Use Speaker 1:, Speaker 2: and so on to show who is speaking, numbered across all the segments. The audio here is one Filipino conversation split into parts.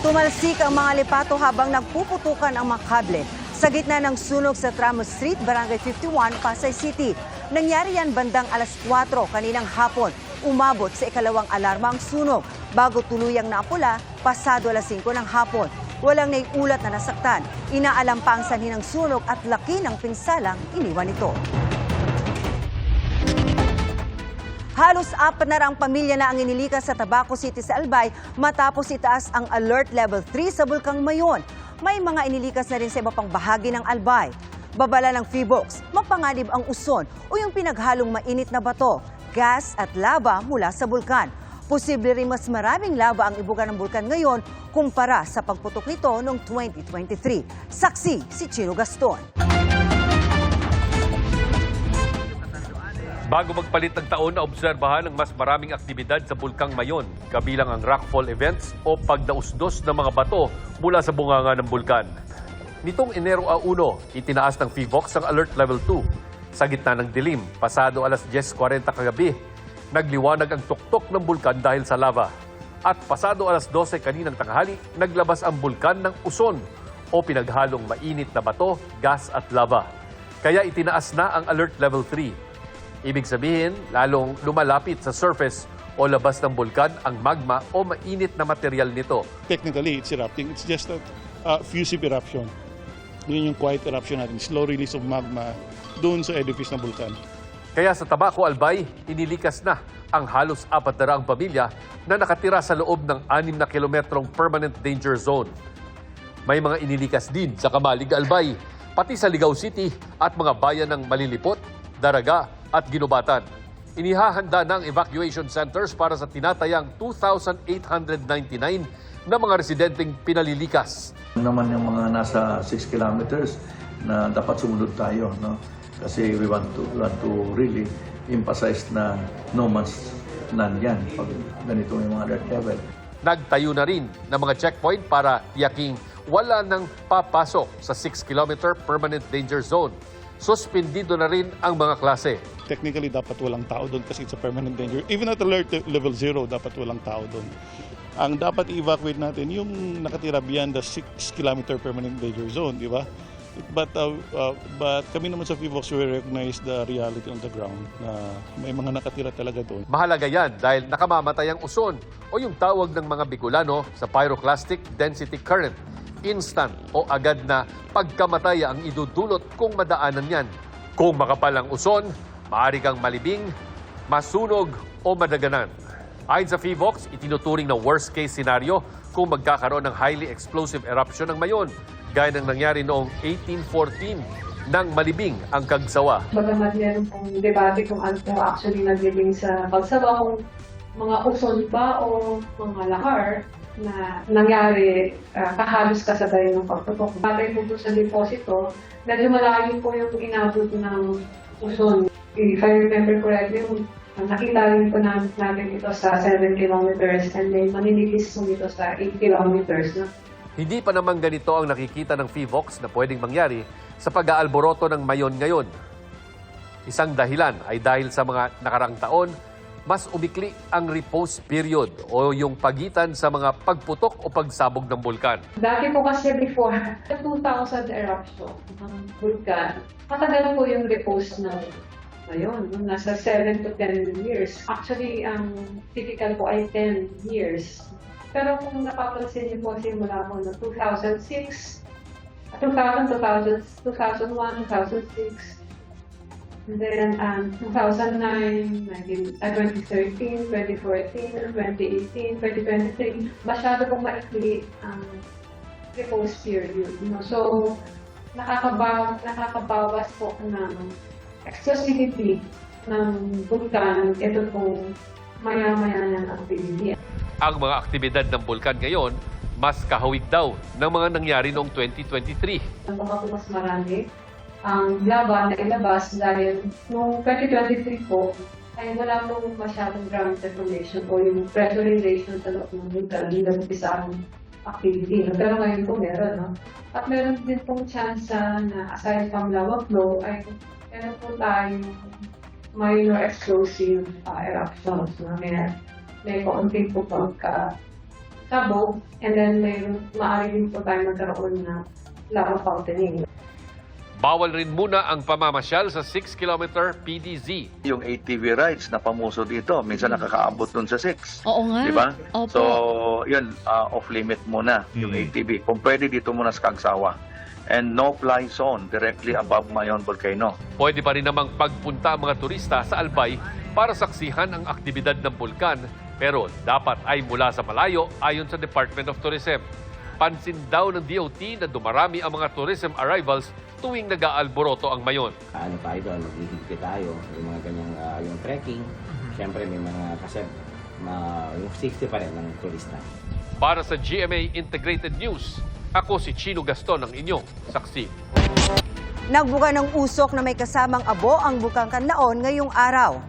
Speaker 1: Tumalsik ang mga lipato habang nagpuputukan ang mga kable sa gitna ng sunog sa Tramo Street, Barangay 51, Pasay City. Nangyari yan bandang alas 4 kaninang hapon. Umabot sa ikalawang alarma ang sunog bago tuluyang napula pasado alas 5 ng hapon. Walang naiulat na nasaktan. Inaalam pa ang sanhi ng sunog at laki ng pinsalang iniwan nito. Halos 4 na raang pamilya na ang inilikas sa Tabaco City sa Albay matapos itaas ang Alert Level 3 sa Bulkang Mayon. May mga inilikas na rin sa iba pang bahagi ng Albay. Babala ng PHIVOLCS, mapanganib ang uson o yung pinaghalong mainit na bato, gas at lava mula sa bulkan. Posible rin mas maraming lava ang ibuga ng bulkan ngayon kumpara sa pagputok nito noong 2023. Saksi si Chino Gaston.
Speaker 2: Bago magpalit ng taon, naobserbahan ang mas maraming aktibidad sa Bulkang Mayon, kabilang ang rockfall events o pagdausdos ng mga bato mula sa bunganga ng bulkan. Nitong Enero 1, itinaas ng PHIVOLCS ang Alert Level 2. Sa gitna ng dilim, pasado alas 10:40 kagabi, nagliwanag ang tuktok ng bulkan dahil sa lava. At pasado alas 12 kaninang tanghali, naglabas ang bulkan ng uson o pinaghalong mainit na bato, gas at lava. Kaya itinaas na ang Alert Level 3. Ibig sabihin, lalong lumalapit sa surface o labas ng bulkan ang magma o mainit na material nito.
Speaker 3: Technically, it's erupting. It's just a fusive eruption. Yun yung quiet eruption natin, slow release of magma doon sa edifice ng bulkan.
Speaker 2: Kaya sa Tabaco, Albay, inilikas na ang halos 400 pamilya na nakatira sa loob ng 6 na kilometrong permanent danger zone. May mga inilikas din sa Kamalig, Albay, pati sa Ligao City at mga bayan ng Malilipot, Daraga at Ginubatan. Inihahanda ng evacuation centers para sa tinatayang 2,899 na mga residenteng pinalilikas.
Speaker 4: Naman yung mga nasa 6 kilometers na dapat sumunod tayo, no? Kasi we want to really emphasize na no man's land yan pag ganito yung mga alert level.
Speaker 2: Nagtayo na rin ng mga checkpoint para tiyaking wala nang papasok sa 6-kilometer permanent danger zone. Suspendido na rin ang mga klase.
Speaker 3: Technically, dapat walang tao doon kasi it's a permanent danger. Even at alert level 0, dapat walang tao doon. Ang dapat i-evacuate natin yung nakatira beyond the 6-kilometer permanent danger zone, di ba? But kami naman sa PHIVOLCS, we recognize the reality on the ground na may mga nakatira talaga doon.
Speaker 2: Mahalaga yan dahil nakamamatay ang uson o yung tawag ng mga Bicolano sa pyroclastic density current. Instant o agad na pagkamatay ang idudulot kung madaanan yan. Kung makapal ang uson, maaari kang malibing, masunog o madaganan. Ayon sa PHIVOLCS, itinuturing na worst case scenario kung magkakaroon ng highly explosive eruption ng Mayon, gaya ng nangyari noong 1814 nang malibing ang Kagsawa.
Speaker 5: Bagamat meron pong debate kung ano actually naglibing sa Kagsawa, kung mga uson ba o mga lahar na nangyari kahalos kasabay ng pagputok. Batay po sa deposito, medyo malayo po yung inabot ng uson. If I remember correctly, nakita rin po natin ito sa 7 kilometers and then maninilis po ito sa 8 kilometers. No?
Speaker 2: Hindi pa naman ganito ang nakikita ng PHIVOLCS na pwedeng mangyari sa pag-aalboroto ng Mayon ngayon. Isang dahilan ay dahil sa mga nakarang taon, mas umikli ang repose period o yung pagitan sa mga pagputok o pagsabog ng bulkan.
Speaker 5: Dati po kasi before, 2000 eruption ng bulkan, matagal po yung repose na ngayon, nasa 7 to 10 years. Actually, ang typical po ay 10 years. Pero kung napapansin niyo po simula po na 2006, 2000, 2001, 2006, and then 2009, 2013, 2014, 2018, 2023, masyado pong maikli ang repose period. No? So, nakakabawas po ng explosivity ng bulkan, ito pong maya-maya ng activity.
Speaker 2: Ang mga aktibidad ng bulkan ngayon, mas kahawig daw ng mga nangyari noong 2023.
Speaker 5: Baka po mas marami ang laban na ilabas dahil noong 2023 po ay wala pong masyadong ground deformation o yung pressurization sa loob ng bulkan, hindi lang isa ang activity. Pero ngayon po meron. No? At meron din pong chance na aside from lava flow ay meron po tayong minor explosive eruptions. No? May kaunting po sabog, and then may maaari din po tayo magkaroon na lava fountaining.
Speaker 2: Bawal rin muna ang pamamasyal sa 6-kilometer PDZ.
Speaker 4: Yung ATV rides na pamuso dito, minsan nakakaabot dun sa 6.
Speaker 6: Oo nga.
Speaker 4: Di ba?
Speaker 6: Opo.
Speaker 4: So, yun, off-limit muna yung ATV. Kung pwede dito muna sa Kagsawa. And no-fly zone directly above Mayon Volcano.
Speaker 2: Pwede pa rin namang pagpunta ang mga turista sa Albay para saksihan ang aktibidad ng bulkan, pero dapat ay mula sa malayo ayon sa Department of Tourism. Pansin daw ng DOT na dumarami ang mga tourism arrivals tuwing nag-aalboroto ang Mayon.
Speaker 7: Ano tayo doon, maghihigpit tayo, yung mga ganyang yung trekking. Siyempre may mga kasi yung safety pa rin ng turista.
Speaker 2: Para sa GMA Integrated News, ako si Chino Gaston, ang inyong saksi.
Speaker 1: Nagbuka ng usok na may kasamang abo ang Bukang Kanlaon ngayong araw.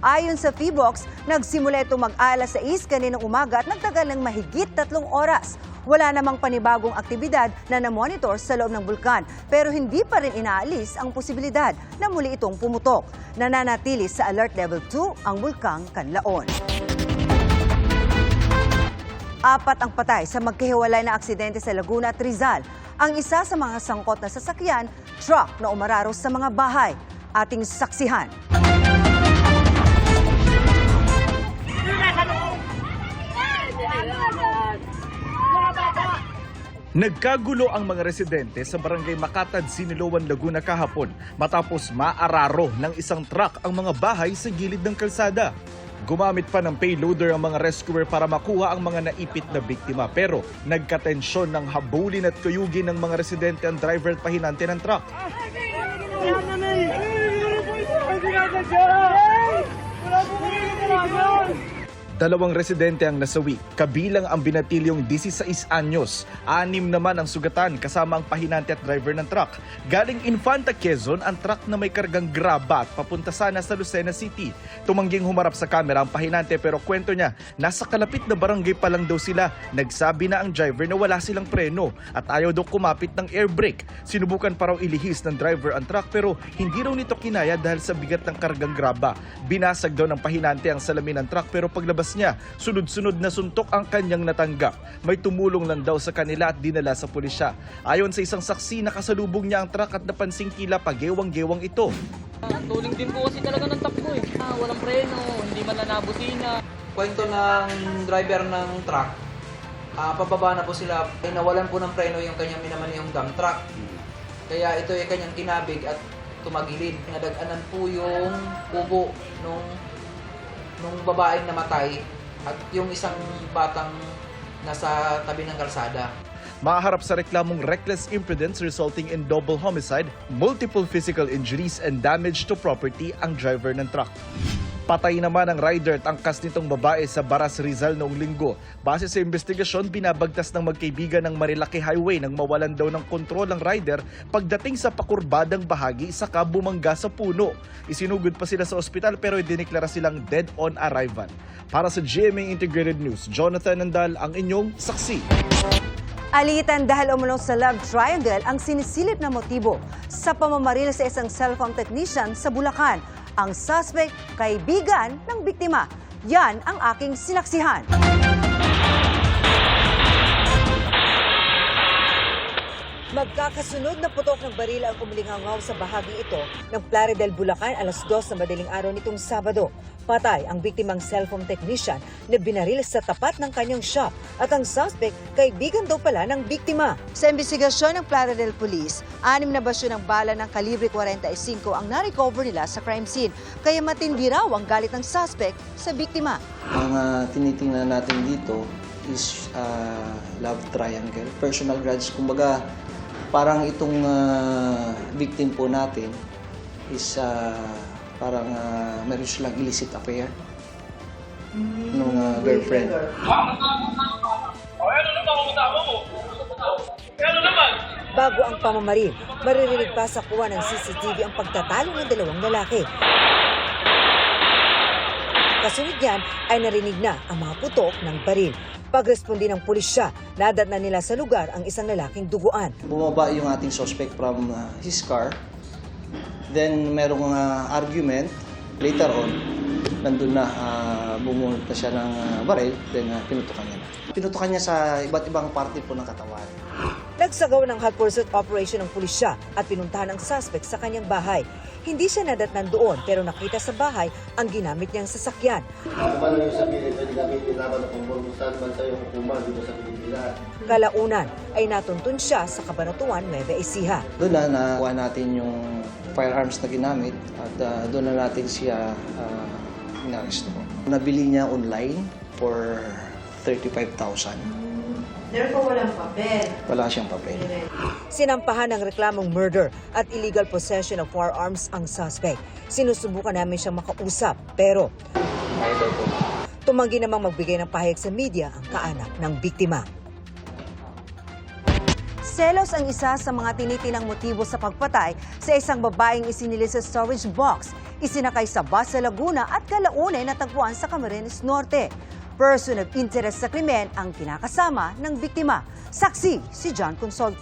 Speaker 1: Ayon sa PHIVOX, nagsimula itong mag-alas 6 kaninang umaga at nagtagal ng mahigit 3 oras. Wala namang panibagong aktibidad na namonitor sa loob ng bulkan, pero hindi pa rin inaalis ang posibilidad na muli itong pumutok. Nananatili sa Alert Level 2 ang Bukang Kanlaon. 4 ang patay sa magkahiwalay na aksidente sa Laguna at Rizal. Ang isa sa mga sangkot na sasakyan, truck na umararos sa mga bahay. Ating saksihan.
Speaker 8: Nagkagulo ang mga residente sa barangay Makatad, Siniloan, Laguna kahapon matapos maararo ng isang truck ang mga bahay sa gilid ng kalsada. Gumamit pa ng payloader ang mga rescuer para makuha ang mga naipit na biktima, pero nagkatensyon ng habulin at kuyugin ng mga residente ang driver at pahinante ng truck. Dalawang residente ang nasawi, kabilang ang binatilyong 16 anyos. 6 naman ang sugatan kasama ang pahinante at driver ng truck. Galing Infanta, Quezon, ang truck na may kargang graba at papunta sana sa Lucena City. Tumangging humarap sa kamera ang pahinante pero kwento niya, nasa kalapit na barangay pa lang daw sila. Nagsabi na ang driver na wala silang preno at ayaw daw kumapit ng air brake. Sinubukan pa raw ilihis ng driver ang truck pero hindi raw nito kinaya dahil sa bigat ng kargang graba. Binasag daw ng pahinante ang salamin ng truck pero paglabas niya, sunod-sunod na suntok ang kanyang natanggap. May tumulong lang daw sa kanila at dinala sa pulisya. Ayon sa isang saksi, nakasalubong niya ang truck at napansing tila pagewang-gewang ito.
Speaker 9: Tuling din po kasi talaga ng takbo eh. Walang preno, hindi man na nabusina.
Speaker 10: Kwento ng driver ng truck, pababa na po sila, ay nawalan po ng preno yung kanyang minamaniyong dump truck. Kaya ito ay kanyang kinabig at tumagilid. Nadaganan po yung kubo nung babaeng namatay at yung isang batang nasa tabi ng kalsada.
Speaker 8: Maharap sa reklamong reckless imprudence resulting in double homicide, multiple physical injuries and damage to property ang driver ng truck. Patay naman ang rider at angkas nitong babae sa Baras, Rizal noong linggo. Base sa investigasyon, binabagtas ng magkaibigan ng Marilaki Highway nang mawalan daw ng kontrol ang rider pagdating sa pakurbadang bahagi saka bumangga sa puno. Isinugod pa sila sa ospital pero idineklara silang dead on arrival. Para sa GMA Integrated News, Jonathan Nandal ang inyong saksi.
Speaker 1: Alitan dahil umulong sa love triangle ang sinisilip na motibo sa pamamaril sa isang cellphone technician sa Bulacan. Ang suspect, kaibigan ng biktima. Yan ang aking sinaksihan. Magkakasunod na putok ng baril ang umilingangaw sa bahagi ito ng Plaridel, Bulacan alas 2 na madaling araw nitong Sabado. Patay ang biktimang cellphone technician na binaril sa tapat ng kanyang shop at ang suspect, kaibigan daw pala ng biktima. Sa investigasyon ng Plaridel Police, 6 na basyo ng bala ng kalibre 45 ang na-recover nila sa crime scene. Kaya matindi raw ang galit ng suspect sa biktima.
Speaker 11: Ang tinitingnan natin dito is love triangle, personal grudge. Kumbaga, parang itong victim po natin is parang meron silang illicit affair nung girlfriend.
Speaker 1: Bago ang pamamaril, maririnig pa sa kuha ng CCTV ang pagtatalo ng dalawang lalaki. Kasunod yan ay narinig na ang mga putok ng baril. Pagrespondi ng pulisya, nadat na nila sa lugar ang isang lalaking duguan.
Speaker 11: Bumaba yung ating suspect from his car. Then merong argument. Later on, nandun na bumunot na siya ng baril, then pinutukan niya na. Pinutukan niya sa iba't ibang parte po ng katawan.
Speaker 1: Nagsagawa ng hot pursuit operation ng pulisya at pinuntahan ang suspect sa kanyang bahay. Hindi siya nadatnan doon pero nakita sa bahay ang ginamit niyang sasakyan.
Speaker 6: Ano yung sabihin, pwede gamitin laban ng kung saan sa yung hukuman dito sa Pilipinas.
Speaker 1: Kalaunan ay natuntun siya sa Cabanatuan, Nueva Ecija.
Speaker 11: Doon na nakuha natin yung firearms na ginamit at doon na natin siya inaresto. Nabili niya online for 35,000.
Speaker 1: Therefore, walang papel.
Speaker 11: Wala siyang papel.
Speaker 1: Sinampahan ng reklamong murder at illegal possession of firearms ang suspect. Sinusubukan namin siyang makausap pero tumanggi namang magbigay ng pahayag sa media ang kaanak ng biktima. Selos ang isa sa mga tinitinang motibo sa pagpatay sa isang babaeng isinili sa storage box. Isinakay sa bus sa Laguna at kalaunan natagpuan sa Camarines Norte. Person of interest sa krimen ang kinakasama ng biktima. Saksi si John Consulta.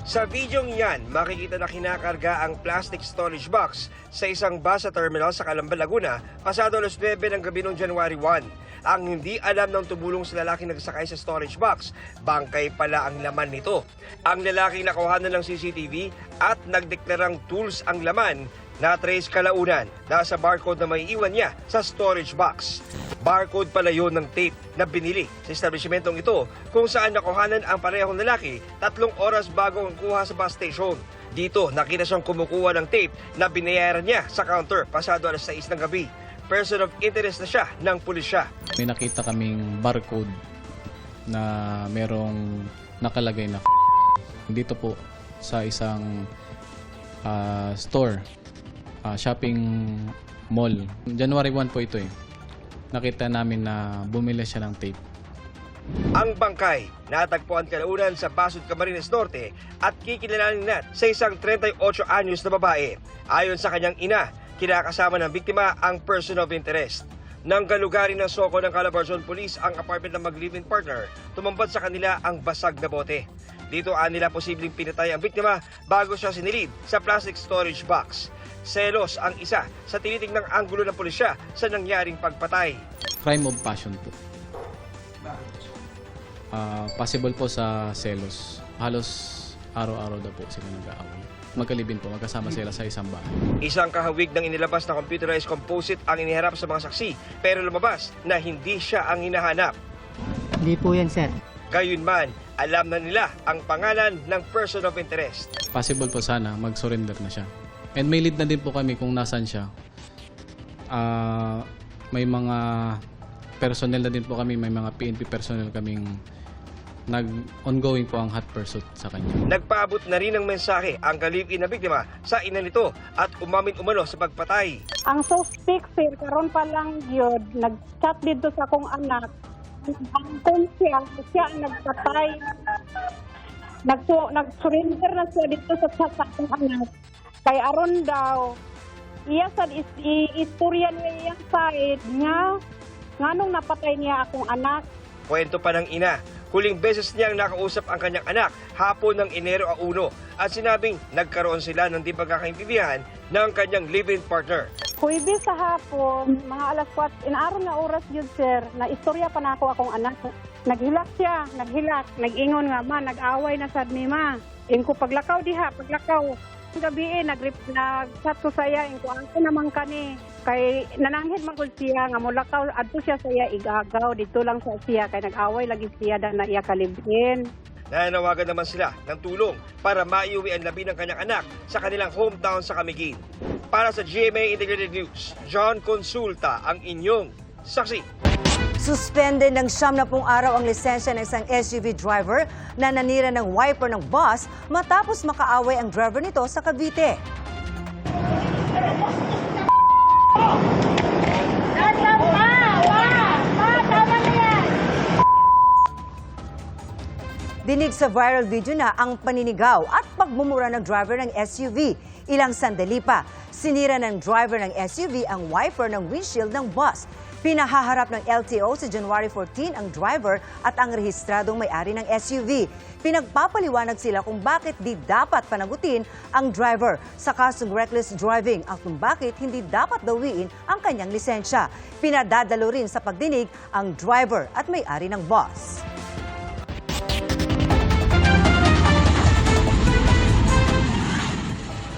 Speaker 12: Sa videong yan, makikita na kinakarga ang plastic storage box sa isang bus sa terminal sa Calamba, Laguna, pasado alas 9 ng gabi noong January 1. Ang hindi alam ng tumulong sa lalaking nagsakay sa storage box, bangkay pala ang laman nito. Ang lalaking nakuhanan ng CCTV at nagdeklarang tools ang laman, na-trace kalaunan. Nasa barcode na may iwan niya sa storage box. Barcode pala yun ng tape na binili sa establishmentong ito kung saan nakuhanan ang parehong lalaki 3 oras bago ang kuha sa bus station. Dito, nakita siyang kumukuha ng tape na binayaran niya sa counter pasado alas 6 ng gabi. Person of interest na siya ng pulisya.
Speaker 9: May nakita kaming barcode na merong nakalagay na dito po sa isang store, shopping mall. January 1 po ito eh. Nakita namin na bumili siya ng tape.
Speaker 12: Ang bangkay, natagpuan kalaunan sa Basud, Camarines Norte at kikilalanin na sa isang 38 anyos na babae. Ayon sa kanyang ina, kinakasama ng biktima ang person of interest. Nang galugarin ng soko ng Calabarzon Police ang apartment ng mag-live-in partner, tumambad sa kanila ang basag na bote. Dito nila posibleng pinatay ang biktima bago siya sinilid sa plastic storage box. Selos ang isa sa tinitingnang anggulo ng pulisya sa nangyaring pagpatay.
Speaker 9: Crime of passion po. Possible po sa selos. Halos araw-araw daw po sila nag-aaway. Magkalibin po, magkasama sila sa isang bahay.
Speaker 12: Isang kahawig ng inilabas na computerized composite ang iniharap sa mga saksi pero lumabas na hindi siya ang hinahanap.
Speaker 13: Hindi po yan, sir.
Speaker 12: Gayunman, alam na nila ang pangalan ng person of interest.
Speaker 9: Possible po sana mag-surrender na siya. And may lead na din po kami kung nasan siya. May mga personnel na din po kami, may mga PNP personnel kaming ongoing po ang hot pursuit sa kanya.
Speaker 12: Nagpaabot na rin ng mensahe ang kalipin na biktima sa ina nito at umamin umano sa pagpatay.
Speaker 14: Ang suspect, sir, karon pa lang yun, nag-chat dito sa akong anak. Ang siya ang nagpatay. Nag-surrender na siya dito sa chat sa akong anak. Kay aron daw, iya sa istorya niya yung side niya, nganong napatay niya akong anak.
Speaker 12: Kwento pa ng ina, huling beses niyang nakausap ang kanyang anak hapon ng Enero 1 at sinabing nagkaroon sila ng di pagkakaintindihan ng kanyang live-in partner.
Speaker 14: Huwebes sa hapon, mga alas 4, inaaron nga oras yun, sir, na istorya pa na ako akong anak. Naghilak siya, nag-ingon nga, ma, nag-away na sad ni ma. Ingko paglakaw diha, paglakaw. Gabi nag-chat ko saya, ingko ako naman kani. Kay nananghid magul siya, nga mulakaw, adto siya saya igagaw, dito lang sa siya, kay nag-away lagi siya na iya kalibin.
Speaker 12: Nanawagan naman sila ng tulong para maiuwi ang labi ng kanyang anak sa kanilang hometown sa Camiguin. Para sa GMA Integrated News, John Consulta ang inyong saksi.
Speaker 1: Suspended ng 70 araw ang lisensya ng isang SUV driver na nanira ng wiper ng bus matapos makaaway ang driver nito sa Cavite. Dinig sa viral video na ang paninigaw at pagmumura ng driver ng SUV. Ilang sandali pa, sinira ng driver ng SUV ang wiper ng windshield ng bus. Pinahaharap ng LTO sa January 14 ang driver at ang rehistradong may-ari ng SUV. Pinagpapaliwanag sila kung bakit di dapat panagutin ang driver sa kasong reckless driving at kung bakit hindi dapat dawiin ang kanyang lisensya. Pinadadalo rin sa pagdinig ang driver at may-ari ng bus.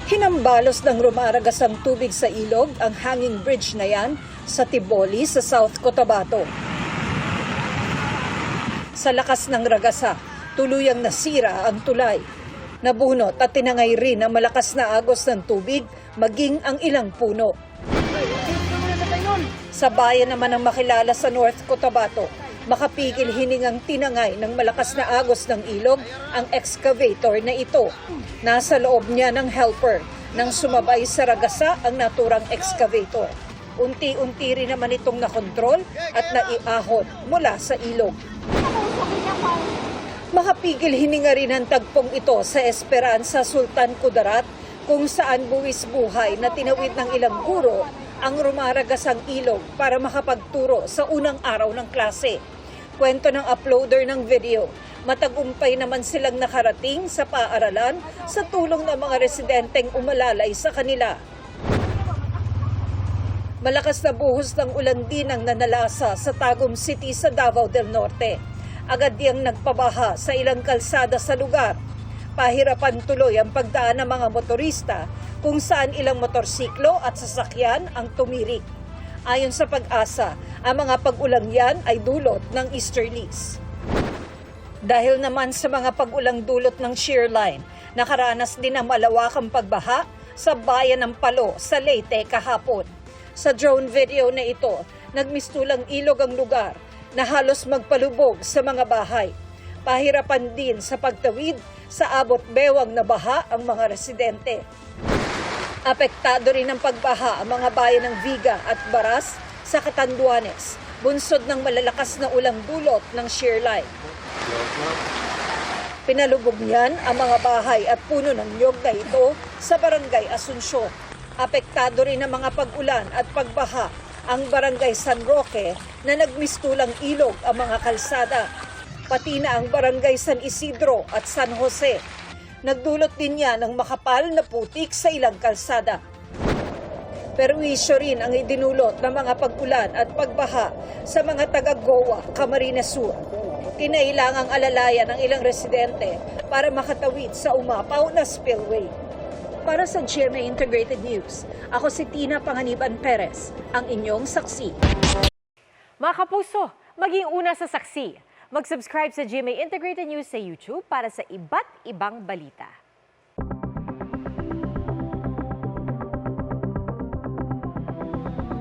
Speaker 15: Hinambalos ng rumaragasang tubig sa ilog ang hanging bridge na yan sa Tiboli sa South Cotabato. Sa lakas ng ragasa, tuluyang nasira ang tulay. Nabunot at tinangay rin ang malakas na agos ng tubig maging ang ilang puno. Sa bayan naman ng makilala sa North Cotabato, makapigil hiningang tinangay ng malakas na agos ng ilog ang excavator na ito. Nasa loob niya ng helper nang sumabay sa ragasa ang naturang excavator. Unti-unti rin naman itong nakontrol at naiahon mula sa ilog. Makapigil hininga rin ang tagpong ito sa Esperanza Sultan Kudarat kung saan buwis buhay na tinawid ng ilang guro ang rumaragasang ilog para makapagturo sa unang araw ng klase. Kwento ng uploader ng video, matagumpay naman silang nakarating sa paaralan sa tulong ng mga residenteng umalalay sa kanila. Malakas na buhos ng ulan din ang nanalasa sa Tagum City sa Davao del Norte. Agad diyang nagpabaha sa ilang kalsada sa lugar. Pahirapan tuloy ang pagdaan ng mga motorista kung saan ilang motorsiklo at sasakyan ang tumirik. Ayon sa Pag-asa, ang mga pag-ulang yan ay dulot ng easterlies. Dahil naman sa mga pag-ulang dulot ng shear line, nakaranas din ang malawakang pagbaha sa bayan ng Palo sa Leyte kahapon. Sa drone video na ito, nagmistulang ilog ang lugar na halos magpalubog sa mga bahay. Pahirapan din sa pagtawid sa abot bewang na baha ang mga residente. Apektado rin ng pagbaha ang mga bayan ng Viga at Baras sa Catanduanes, bunsod ng malalakas na ulang dulot ng shear line. Pinalubog niyan ang mga bahay at puno ng niyog na ito sa Barangay Asunsyon. Apektado rin ng mga pag-ulan at pagbaha ang Barangay San Roque na nagmistulang ilog ang mga kalsada, pati na ang Barangay San Isidro at San Jose. Nagdulot din yan ng makapal na putik sa ilang kalsada. Perwisyo rin ang idinulot ng mga pag-ulan at pagbaha sa mga taga-Goa, Camarines Sur. Kinailangang alalayan ng ilang residente para makatawid sa umapaw na spillway. Para sa GMA Integrated News, ako si Tina Panganiban Perez, ang inyong saksi.
Speaker 16: Mga kapuso, maging una sa saksi. Mag-subscribe sa GMA Integrated News sa YouTube para sa iba't ibang balita.